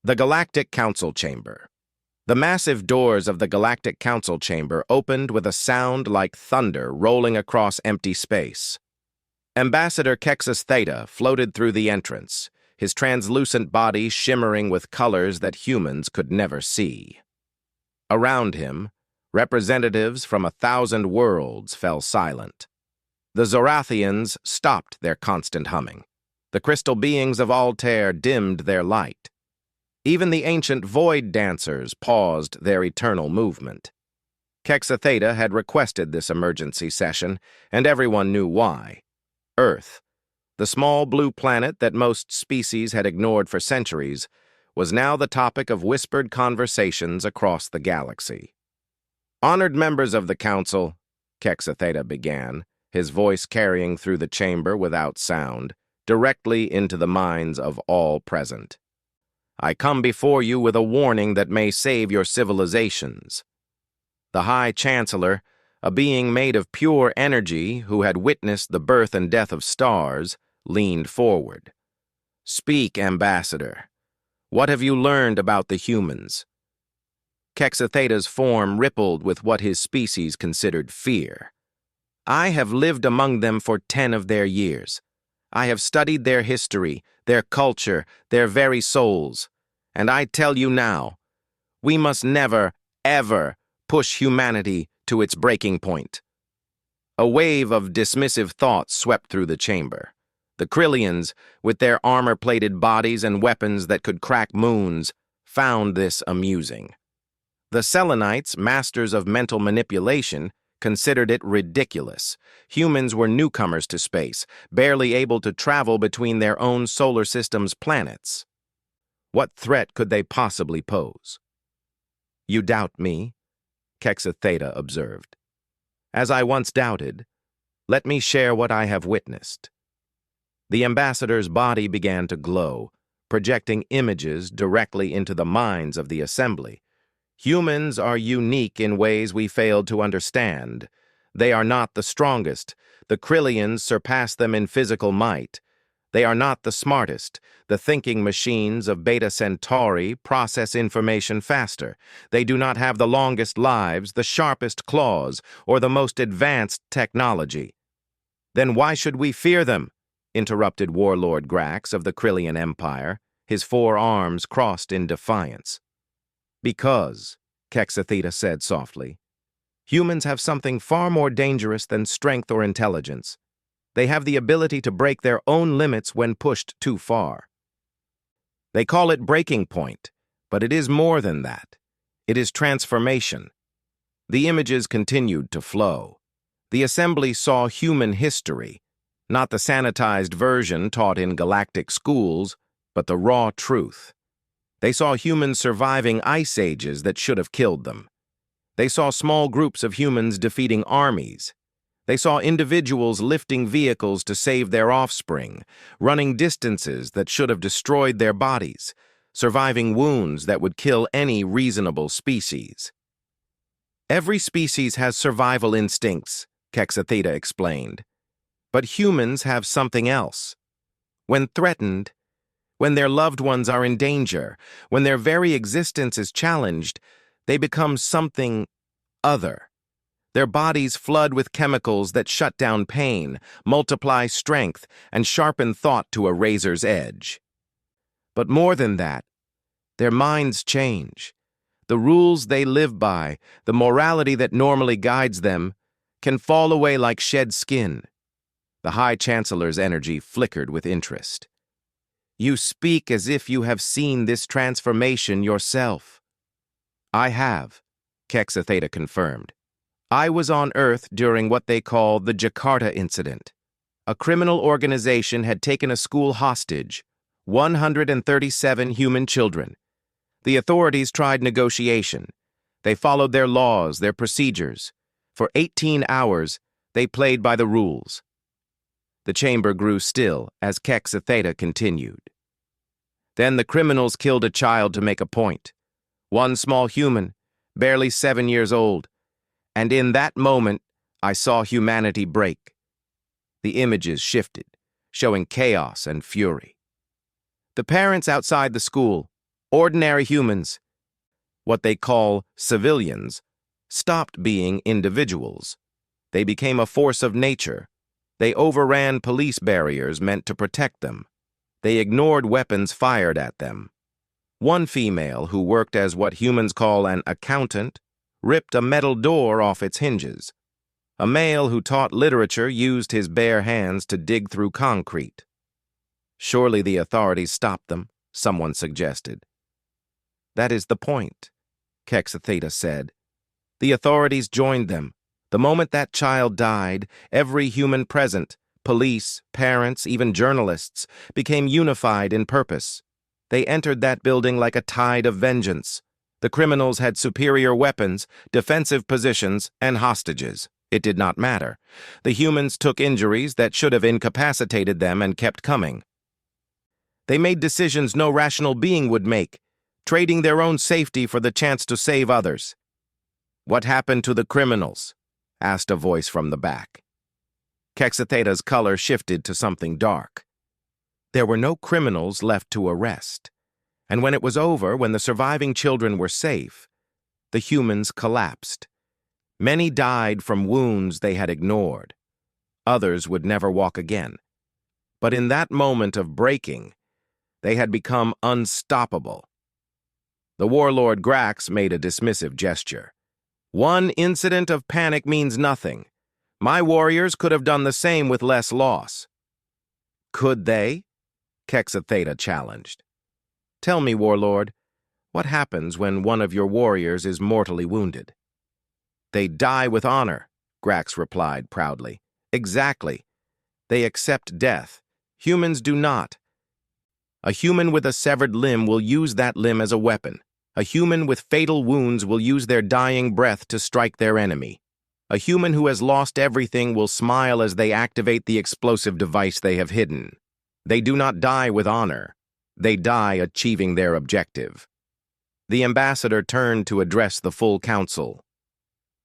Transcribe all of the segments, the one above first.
The Galactic Council Chamber. The massive doors of the Galactic Council Chamber opened with a sound like thunder rolling across empty space. Ambassador Kexus Theta floated through the entrance, his translucent body shimmering with colors that humans could never see. Around him, representatives from 1,000 worlds fell silent. The Zorathians stopped their constant humming. The crystal beings of Altair dimmed their light. Even the ancient void dancers paused their eternal movement. Kexus Theta had requested this emergency session, and everyone knew why. Earth, the small blue planet that most species had ignored for centuries, was now the topic of whispered conversations across the galaxy. "Honored members of the Council," Kexus Theta began, his voice carrying through the chamber without sound, directly into the minds of all present. "I come before you with a warning that may save your civilizations." The High Chancellor, a being made of pure energy who had witnessed the birth and death of stars, leaned forward. "Speak, Ambassador. What have you learned about the humans?" Kexus Theta's form rippled with what his species considered fear. "I have lived among them for 10 of their years. I have studied their history, their culture, their very souls. And I tell you now, we must never, ever push humanity to its breaking point." A wave of dismissive thoughts swept through the chamber. The Krillians, with their armor-plated bodies and weapons that could crack moons, found this amusing. The Selenites, masters of mental manipulation, considered it ridiculous. Humans were newcomers to space, barely able to travel between their own solar system's planets. What threat could they possibly pose? "You doubt me?" Kexus Theta observed. "As I once doubted, let me share what I have witnessed." The ambassador's body began to glow, projecting images directly into the minds of the assembly. "Humans are unique in ways we failed to understand. They are not the strongest. The Krillians surpass them in physical might. They are not the smartest. The thinking machines of Beta Centauri process information faster. They do not have the longest lives, the sharpest claws, or the most advanced technology." "Then why should we fear them?" interrupted Warlord Grax of the Krillian Empire, his 4 arms crossed in defiance. "Because," Kexus Theta said softly, "humans have something far more dangerous than strength or intelligence. They have the ability to break their own limits when pushed too far. They call it breaking point, but it is more than that. It is transformation." The images continued to flow. The assembly saw human history, not the sanitized version taught in galactic schools, but the raw truth. They saw humans surviving ice ages that should have killed them. They saw small groups of humans defeating armies. They saw individuals lifting vehicles to save their offspring, running distances that should have destroyed their bodies, surviving wounds that would kill any reasonable species. "Every species has survival instincts," Kexus Theta explained. "But humans have something else. When threatened, when their loved ones are in danger, when their very existence is challenged, they become something other. Their bodies flood with chemicals that shut down pain, multiply strength, and sharpen thought to a razor's edge. But more than that, their minds change. The rules they live by, the morality that normally guides them, can fall away like shed skin." The High Chancellor's energy flickered with interest. "You speak as if you have seen this transformation yourself." "I have," Kexus Theta confirmed. "I was on Earth during what they call the Jakarta Incident. A criminal organization had taken a school hostage, 137 human children. The authorities tried negotiation. They followed their laws, their procedures. For 18 hours, they played by the rules." The chamber grew still as Kexus Theta continued. "Then the criminals killed a child to make a point. One small human, barely 7 years old. And in that moment, I saw humanity break." The images shifted, showing chaos and fury. "The parents outside the school," Ordinary humans, what they call civilians, stopped being individuals. They became a force of nature. They overran police barriers meant to protect them. They ignored weapons fired at them. One female, who worked as what humans call an accountant, ripped a metal door off its hinges. A male who taught literature used his bare hands to dig through concrete. Surely the authorities stopped them, someone suggested. That is the point, Kexatheta said. The authorities joined them. The moment that child died, every human present, police, parents, even journalists, became unified in purpose. They entered that building like a tide of vengeance. The criminals had superior weapons, defensive positions, and hostages. It did not matter. The humans took injuries that should have incapacitated them and kept coming. They made decisions no rational being would make, trading their own safety for the chance to save others. "What happened to the criminals?" asked a voice from the back. Kexatheta's color shifted to something dark. There were no criminals left to arrest. And when it was over, when the surviving children were safe, the humans collapsed. Many died from wounds they had ignored. Others would never walk again. But in that moment of breaking, they had become unstoppable. The warlord Grax made a dismissive gesture. "One incident of panic means nothing. My warriors could have done the same with less loss." "Could they?" Kexatheta challenged. "Tell me, warlord, what happens when one of your warriors is mortally wounded?" "They die with honor," Grax replied proudly. "Exactly. They accept death. Humans do not. A human with a severed limb will use that limb as a weapon. A human with fatal wounds will use their dying breath to strike their enemy. A human who has lost everything will smile as they activate the explosive device they have hidden. They do not die with honor. They die achieving their objective." The ambassador turned to address the full council.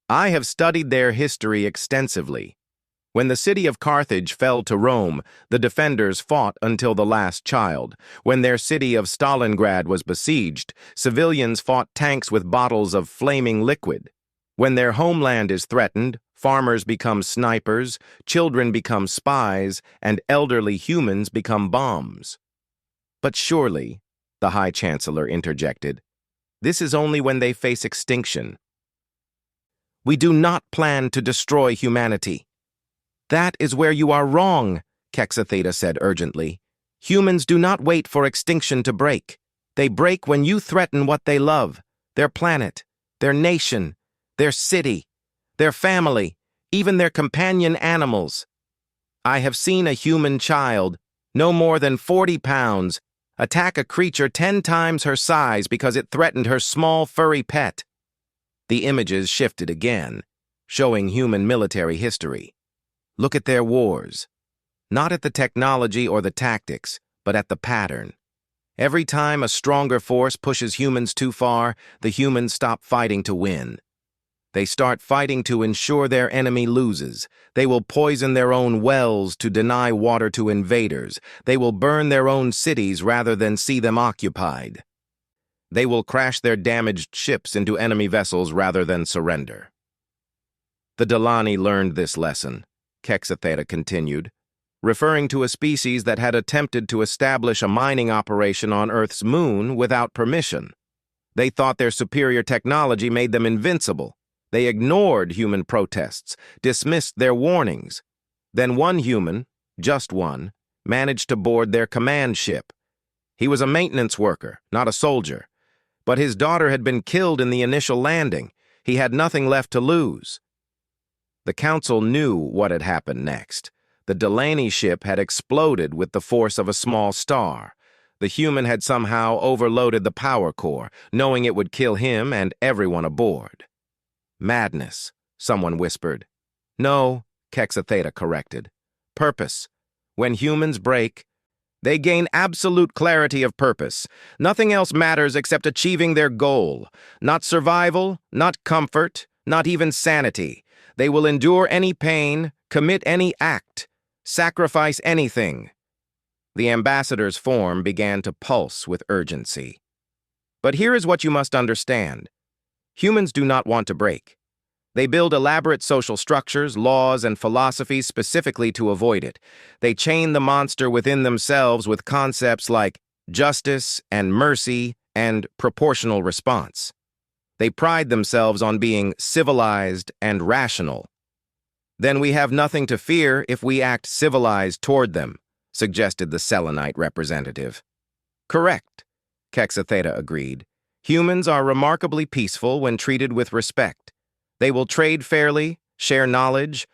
"I have studied their history extensively. When the city of Carthage fell to Rome, the defenders fought until the last child. When their city of Stalingrad was besieged, civilians fought tanks with bottles of flaming liquid. When their homeland is threatened, farmers become snipers, children become spies, and elderly humans become bombs." "But surely," the High Chancellor interjected, "this is only when they face extinction." "We do not plan to destroy humanity." "That is where you are wrong," Kexatheta said urgently. "Humans do not wait for extinction to break. They break when you threaten what they love, their planet, their nation, their city, their family, even their companion animals. I have seen a human child, no more than 40 pounds, attack a creature 10 times her size because it threatened her small furry pet." The images shifted again, showing human military history. Look at their wars. Not at the technology or the tactics, but at the pattern. Every time a stronger force pushes humans too far, the humans stop fighting to win. They start fighting to ensure their enemy loses. They will poison their own wells to deny water to invaders. They will burn their own cities rather than see them occupied. They will crash their damaged ships into enemy vessels rather than surrender. The Delani learned this lesson, Kexatheta continued, referring to a species that had attempted to establish a mining operation on Earth's moon without permission. They thought their superior technology made them invincible. They ignored human protests, dismissed their warnings. Then one human, just one, managed to board their command ship. He was a maintenance worker, not a soldier. But his daughter had been killed in the initial landing. He had nothing left to lose. The council knew what had happened next. The Delaney ship had exploded with the force of a small star. The human had somehow overloaded the power core, knowing it would kill him and everyone aboard. "Madness," someone whispered. "No," Kexatheta corrected. "Purpose. When humans break, they gain absolute clarity of purpose. Nothing else matters except achieving their goal. Not survival, not comfort, not even sanity. They will endure any pain, commit any act, sacrifice anything." The ambassador's form began to pulse with urgency. But here is what you must understand. Humans do not want to break. They build elaborate social structures, laws, and philosophies specifically to avoid it. They chain the monster within themselves with concepts like justice and mercy and proportional response. They pride themselves on being civilized and rational. Then we have nothing to fear if we act civilized toward them, suggested the Selenite representative. Correct, Kexatheta agreed. Humans are remarkably peaceful when treated with respect. They will trade fairly, share knowledge,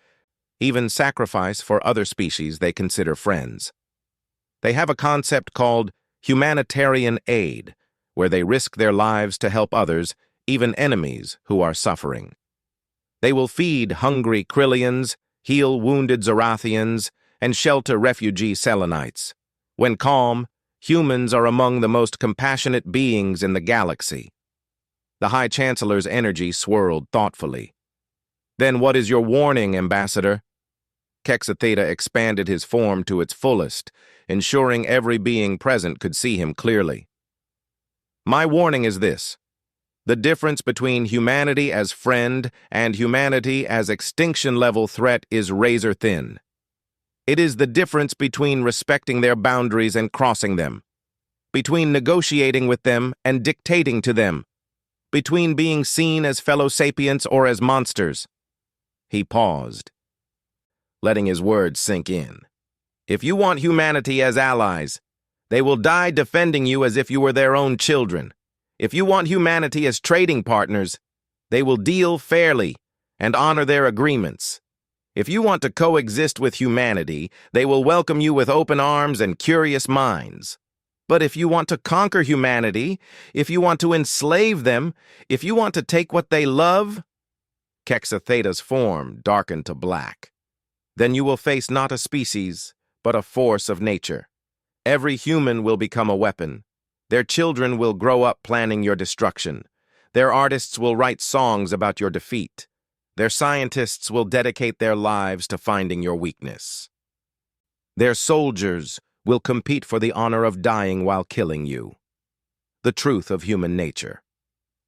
even sacrifice for other species they consider friends. They have a concept called humanitarian aid, where they risk their lives to help others, even enemies who are suffering. They will feed hungry Krillians, heal wounded Zorathians, and shelter refugee Selenites. When calm, humans are among the most compassionate beings in the galaxy. The High Chancellor's energy swirled thoughtfully. Then what is your warning, Ambassador? Kexatheta expanded his form to its fullest, ensuring every being present could see him clearly. My warning is this. The difference between humanity as friend and humanity as extinction-level threat is razor-thin. It is the difference between respecting their boundaries and crossing them, between negotiating with them and dictating to them, between being seen as fellow sapients or as monsters. He paused, letting his words sink in. If you want humanity as allies, they will die defending you as if you were their own children. If you want humanity as trading partners, they will deal fairly and honor their agreements. If you want to coexist with humanity, they will welcome you with open arms and curious minds. But if you want to conquer humanity, if you want to enslave them, if you want to take what they love, Kexatheta's form darkened to black. Then you will face not a species, but a force of nature. Every human will become a weapon. Their children will grow up planning your destruction. Their artists will write songs about your defeat. Their scientists will dedicate their lives to finding your weakness. Their soldiers will compete for the honor of dying while killing you. The truth of human nature.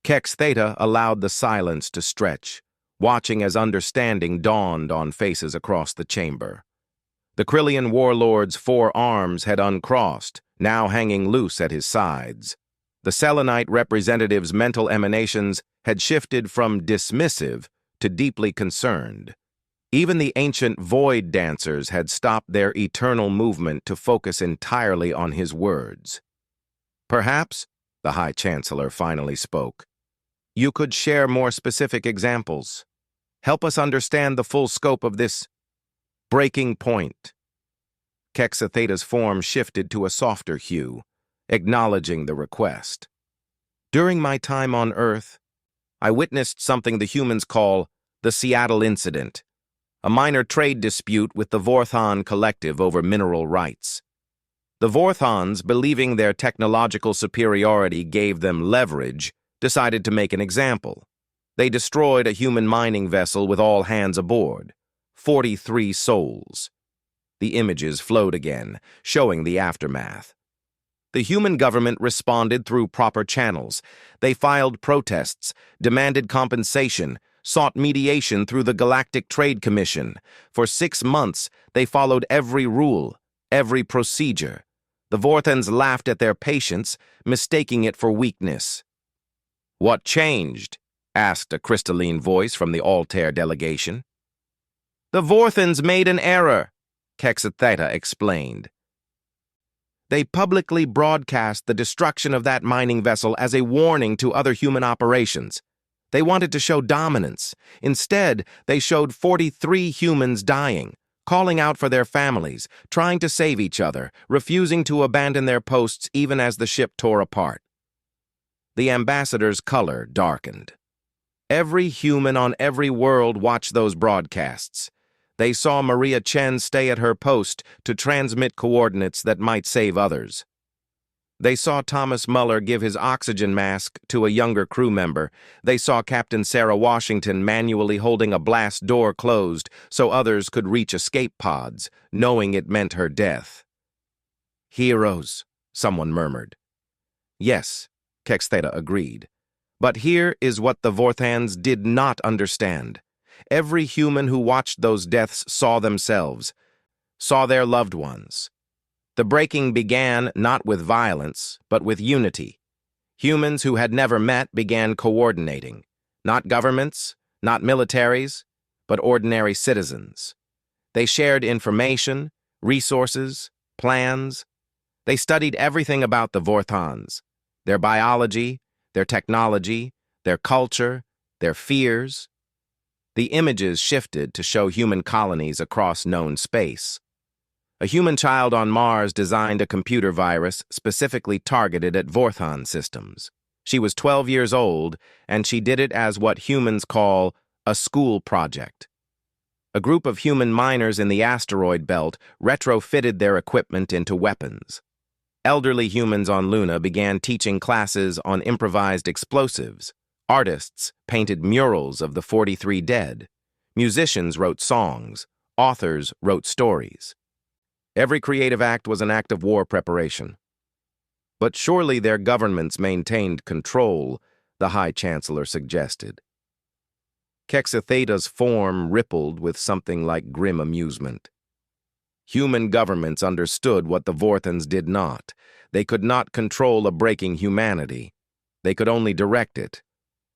Kexatheta allowed the silence to stretch, watching as understanding dawned on faces across the chamber. The Krillian warlord's 4 arms had uncrossed, now hanging loose at his sides. The Selenite representative's mental emanations had shifted from dismissive to deeply concerned. Even the ancient void dancers had stopped their eternal movement to focus entirely on his words. Perhaps, the High Chancellor finally spoke, you could share more specific examples. Help us understand the full scope of this breaking point. Kexatheta's form shifted to a softer hue, acknowledging the request. During my time on Earth, I witnessed something the humans call the Seattle Incident, a minor trade dispute with the Vorthon Collective over mineral rights. The Vorthons, believing their technological superiority gave them leverage, decided to make an example. They destroyed a human mining vessel with all hands aboard, 43 souls. The images flowed again, showing the aftermath. The human government responded through proper channels. They filed protests, demanded compensation, sought mediation through the Galactic Trade Commission. For 6 months, they followed every rule, every procedure. The Vorthons laughed at their patience, mistaking it for weakness. What changed? Asked a crystalline voice from the Altair delegation. The Vorthons made an error, Kexatheta explained. They publicly broadcast the destruction of that mining vessel as a warning to other human operations. They wanted to show dominance. Instead, they showed 43 humans dying, calling out for their families, trying to save each other, refusing to abandon their posts even as the ship tore apart. The ambassador's color darkened. Every human on every world watched those broadcasts. They saw Maria Chen stay at her post to transmit coordinates that might save others. They saw Thomas Muller give his oxygen mask to a younger crew member. They saw Captain Sarah Washington manually holding a blast door closed so others could reach escape pods, knowing it meant her death. Heroes, someone murmured. Yes, Kextheta agreed. But here is what the Vorthans did not understand. Every human who watched those deaths saw themselves, saw their loved ones. The breaking began not with violence, but with unity. Humans who had never met began coordinating. Not governments, not militaries, but ordinary citizens. They shared information, resources, plans. They studied everything about the Vorthans, their biology, their technology, their culture, their fears. The images shifted to show human colonies across known space. A human child on Mars designed a computer virus specifically targeted at Vorthan systems. She was 12 years old, and she did it as what humans call a school project. A group of human miners in the asteroid belt retrofitted their equipment into weapons. Elderly humans on Luna began teaching classes on improvised explosives. Artists painted murals of the 43 dead. Musicians wrote songs. Authors wrote stories. Every creative act was an act of war preparation. But surely their governments maintained control, the High Chancellor suggested. Kextheta's form rippled with something like grim amusement. Human governments understood what the Vorthans did not. They could not control a breaking humanity. They could only direct it.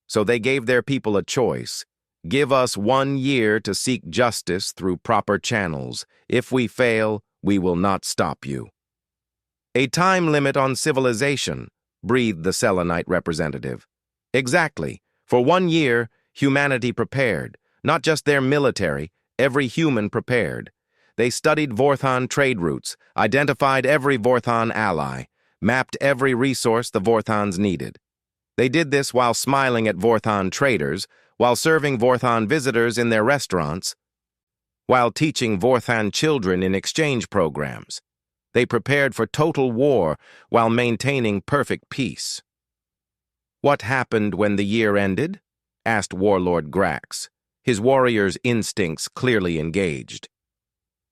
So they gave their people a choice. Give us 1 year to seek justice through proper channels. If we fail, we will not stop you. A time limit on civilization, breathed the Selenite representative. Exactly. For 1 year, humanity prepared. Not just their military, every human prepared. They studied Vorthan trade routes, identified every Vorthan ally, mapped every resource the Vorthans needed. They did this while smiling at Vorthan traders, while serving Vorthan visitors in their restaurants, while teaching Vorthan children in exchange programs. They prepared for total war while maintaining perfect peace. What happened when the year ended? Asked Warlord Grax, his warriors' instincts clearly engaged.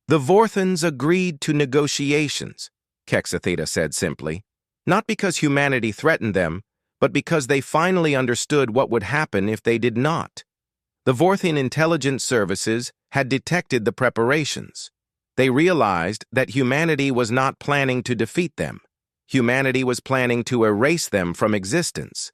The Vorthans agreed to negotiations, Kextheta said simply, not because humanity threatened them, but because they finally understood what would happen if they did not. The Vorthan intelligence services had detected the preparations. They realized that humanity was not planning to defeat them. Humanity was planning to erase them from existence.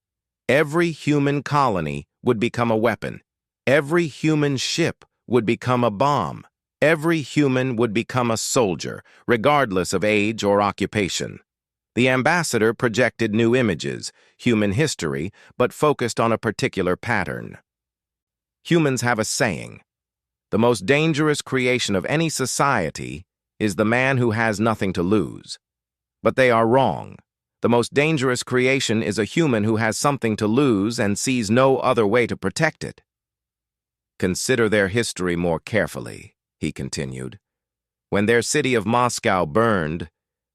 Every human colony would become a weapon. Every human ship would become a bomb. Every human would become a soldier, regardless of age or occupation. The ambassador projected new images, human history, but focused on a particular pattern. Humans have a saying. The most dangerous creation of any society is the man who has nothing to lose. But they are wrong. The most dangerous creation is a human who has something to lose and sees no other way to protect it. Consider their history more carefully, he continued. When their city of Moscow burned,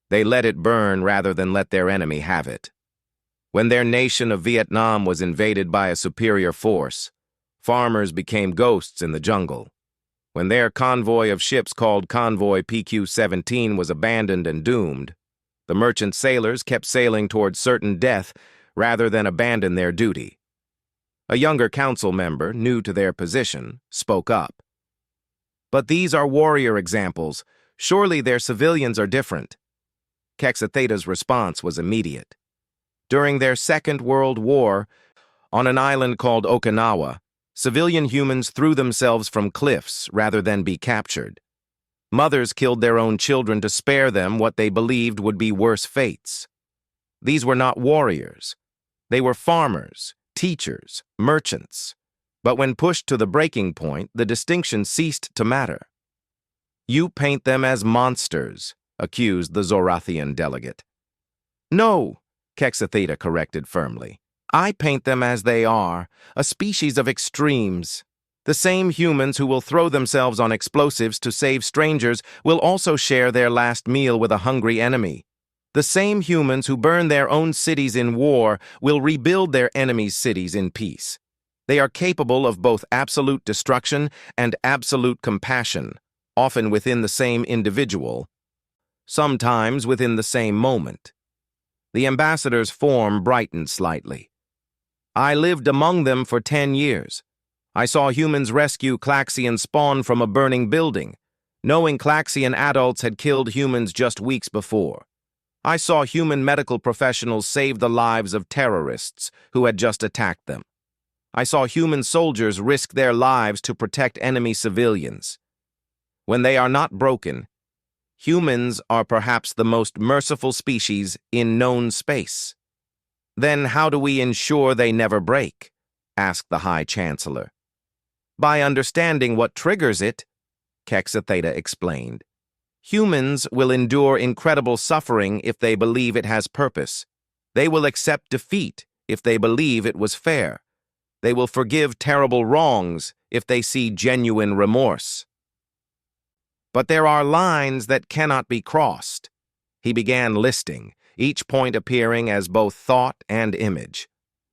they let it burn rather than let their enemy have it. When their nation of Vietnam was invaded by a superior force, farmers became ghosts in the jungle. When their convoy of ships called Convoy PQ-17 was abandoned and doomed, the merchant sailors kept sailing towards certain death rather than abandon their duty. A younger council member, new to their position, spoke up. But these are warrior examples. Surely their civilians are different. Kextheta's response was immediate. During their Second World War, on an island called Okinawa, civilian humans threw themselves from cliffs rather than be captured. Mothers killed their own children to spare them what they believed would be worse fates. These were not warriors. They were farmers, teachers, merchants. But when pushed to the breaking point, the distinction ceased to matter. You paint them as monsters, accused the Zorathian delegate. No, Kextheta corrected firmly. I paint them as they are, a species of extremes. The same humans who will throw themselves on explosives to save strangers will also share their last meal with a hungry enemy. The same humans who burn their own cities in war will rebuild their enemies' cities in peace. They are capable of both absolute destruction and absolute compassion, often within the same individual, sometimes within the same moment. The ambassador's form brightened slightly. I lived among them for 10 years. I saw humans rescue Klaxian spawn from a burning building, knowing Klaxian adults had killed humans just weeks before. I saw human medical professionals save the lives of terrorists who had just attacked them. I saw human soldiers risk their lives to protect enemy civilians. When they are not broken, humans are perhaps the most merciful species in known space. Then how do we ensure they never break? Asked the High Chancellor. By understanding what triggers it, Kexatheta explained. Humans will endure incredible suffering if they believe it has purpose. They will accept defeat if they believe it was fair. They will forgive terrible wrongs if they see genuine remorse. But there are lines that cannot be crossed. He began listing, each point appearing as both thought and image.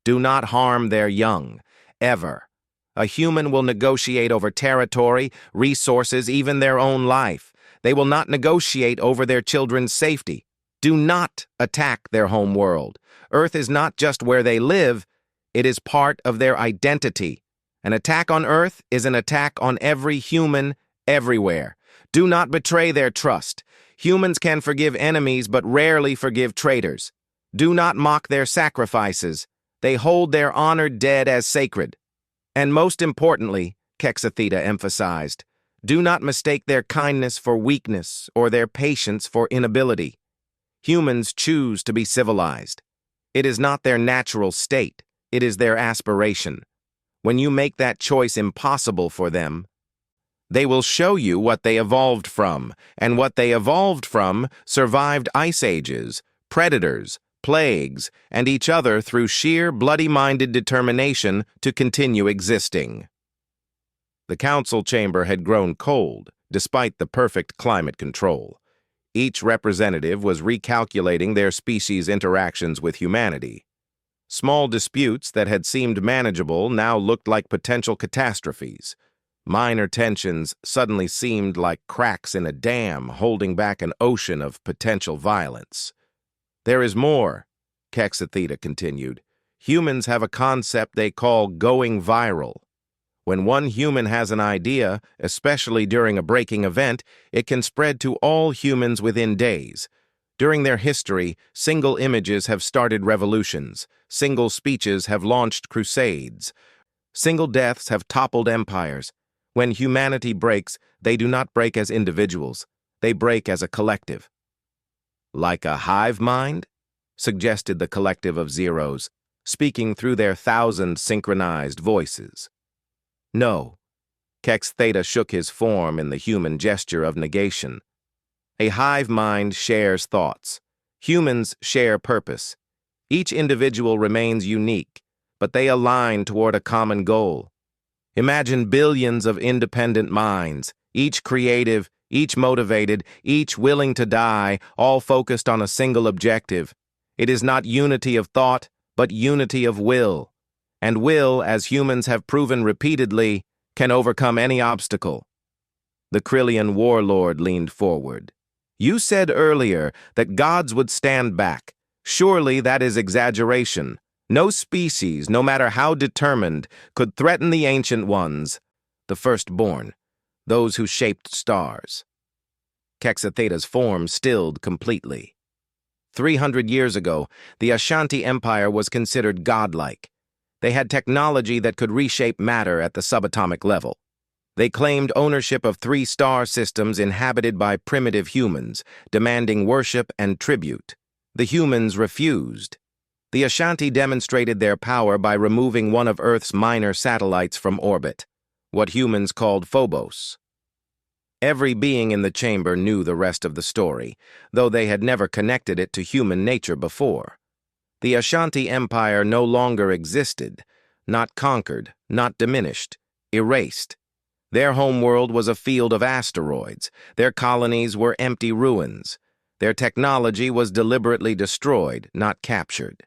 Do not harm their young, ever. A human will negotiate over territory, resources, even their own life. They will not negotiate over their children's safety. Do not attack their home world. Earth is not just where they live, it is part of their identity. An attack on Earth is an attack on every human, everywhere. Do not betray their trust. Humans can forgive enemies but rarely forgive traitors. Do not mock their sacrifices. They hold their honored dead as sacred. And most importantly, Kexatheta emphasized, do not mistake their kindness for weakness or their patience for inability. Humans choose to be civilized. It is not their natural state, it is their aspiration. When you make that choice impossible for them, they will show you what they evolved from, and what they evolved from survived ice ages, predators, plagues, and each other through sheer bloody-minded determination to continue existing. The council chamber had grown cold, despite the perfect climate control. Each representative was recalculating their species' interactions with humanity. Small disputes that had seemed manageable now looked like potential catastrophes. Minor tensions suddenly seemed like cracks in a dam holding back an ocean of potential violence. There is more, Kexatheta continued. Humans have a concept they call going viral. When one human has an idea, especially during a breaking event, it can spread to all humans within days. During their history, single images have started revolutions. Single speeches have launched crusades. Single deaths have toppled empires. When humanity breaks, they do not break as individuals. They break as a collective. Like a hive mind? Suggested the collective of zeros, speaking through their 1,000 synchronized voices. No. Kexatheta shook his form in the human gesture of negation. A hive mind shares thoughts. Humans share purpose. Each individual remains unique, but they align toward a common goal. Imagine billions of independent minds, each creative, each motivated, each willing to die, all focused on a single objective. It is not unity of thought, but unity of will. And will, as humans have proven repeatedly, can overcome any obstacle. The Krillian warlord leaned forward. You said earlier that gods would stand back. Surely that is exaggeration. No species, no matter how determined, could threaten the ancient ones, the firstborn, those who shaped stars. Kexatheta's form stilled completely. 300 years ago, the Ashanti Empire was considered godlike. They had technology that could reshape matter at the subatomic level. They claimed ownership of 3 star systems inhabited by primitive humans, demanding worship and tribute. The humans refused. The Ashanti demonstrated their power by removing one of Earth's minor satellites from orbit, what humans called Phobos. Every being in the chamber knew the rest of the story, though they had never connected it to human nature before. The Ashanti Empire no longer existed, not conquered, not diminished, erased. Their homeworld was a field of asteroids. Their colonies were empty ruins. Their technology was deliberately destroyed, not captured.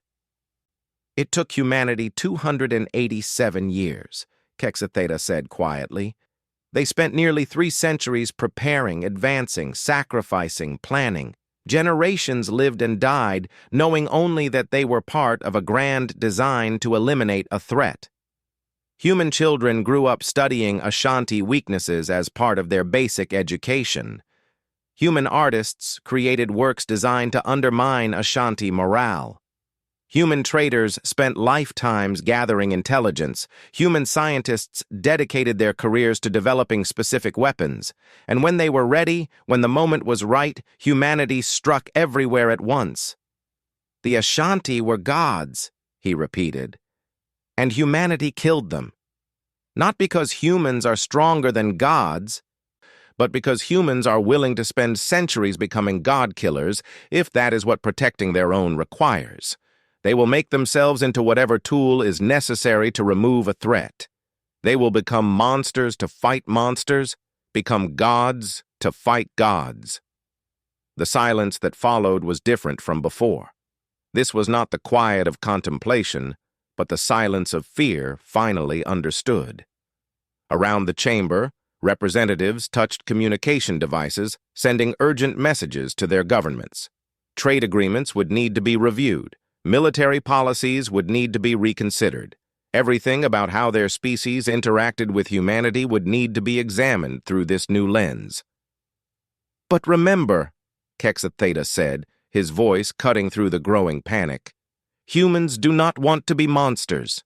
It took humanity 287 years, Kexatheta said quietly. They spent nearly 3 centuries preparing, advancing, sacrificing, planning. Generations lived and died, knowing only that they were part of a grand design to eliminate a threat. Human children grew up studying Ashanti weaknesses as part of their basic education. Human artists created works designed to undermine Ashanti morale. Human traders spent lifetimes gathering intelligence. Human scientists dedicated their careers to developing specific weapons. And when they were ready, when the moment was right, humanity struck everywhere at once. The Ashanti were gods, he repeated, and humanity killed them. Not because humans are stronger than gods, but because humans are willing to spend centuries becoming god-killers if that is what protecting their own requires. They will make themselves into whatever tool is necessary to remove a threat. They will become monsters to fight monsters, become gods to fight gods. The silence that followed was different from before. This was not the quiet of contemplation, but the silence of fear finally understood. Around the chamber, representatives touched communication devices, sending urgent messages to their governments. Trade agreements would need to be reviewed. Military policies would need to be reconsidered. Everything about how their species interacted with humanity would need to be examined through this new lens. But remember, Quetzalcoatl said, his voice cutting through the growing panic, humans do not want to be monsters.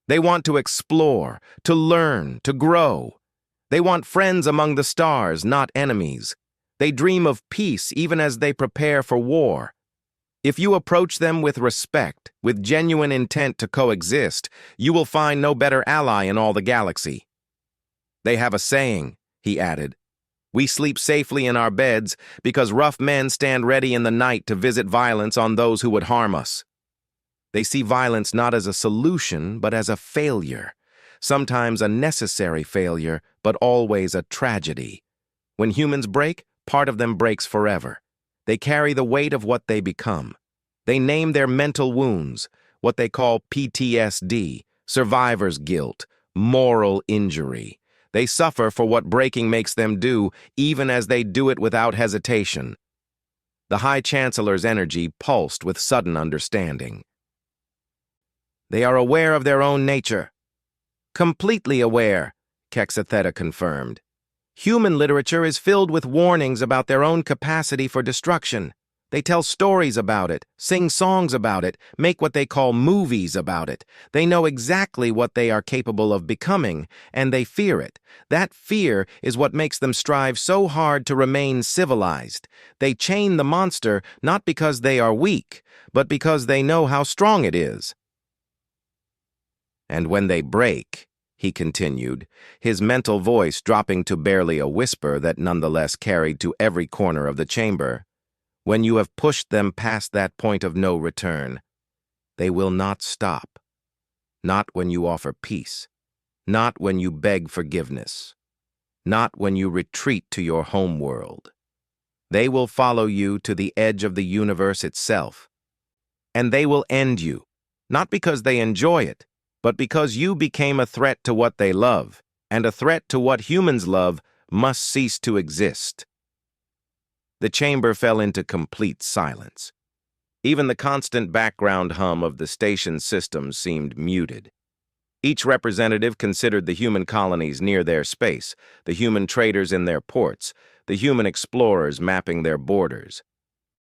They want to explore, to learn, to grow. They want friends among the stars, not enemies. They dream of peace even as they prepare for war. If you approach them with respect, with genuine intent to coexist, you will find no better ally in all the galaxy. They have a saying, he added. We sleep safely in our beds because rough men stand ready in the night to visit violence on those who would harm us. They see violence not as a solution, but as a failure. Sometimes a necessary failure, but always a tragedy. When humans break, part of them breaks forever. They carry the weight of what they become. They name their mental wounds, what they call PTSD, survivor's guilt, moral injury. They suffer for what breaking makes them do, even as they do it without hesitation. The High Chancellor's energy pulsed with sudden understanding. They are aware of their own nature. Completely aware, Quetzalcoatl confirmed. Human literature is filled with warnings about their own capacity for destruction. They tell stories about it, sing songs about it, make what they call movies about it. They know exactly what they are capable of becoming, and they fear it. That fear is what makes them strive so hard to remain civilized. They chain the monster not because they are weak, but because they know how strong it is. And when they break, he continued, his mental voice dropping to barely a whisper that nonetheless carried to every corner of the chamber, when you have pushed them past that point of no return, they will not stop. Not when you offer peace. Not when you beg forgiveness. Not when you retreat to your home world. They will follow you to the edge of the universe itself. And they will end you, not because they enjoy it, but because you became a threat to what they love, and a threat to what humans love must cease to exist. The chamber fell into complete silence. Even the constant background hum of the station's systems seemed muted. Each representative considered the human colonies near their space, the human traders in their ports, the human explorers mapping their borders.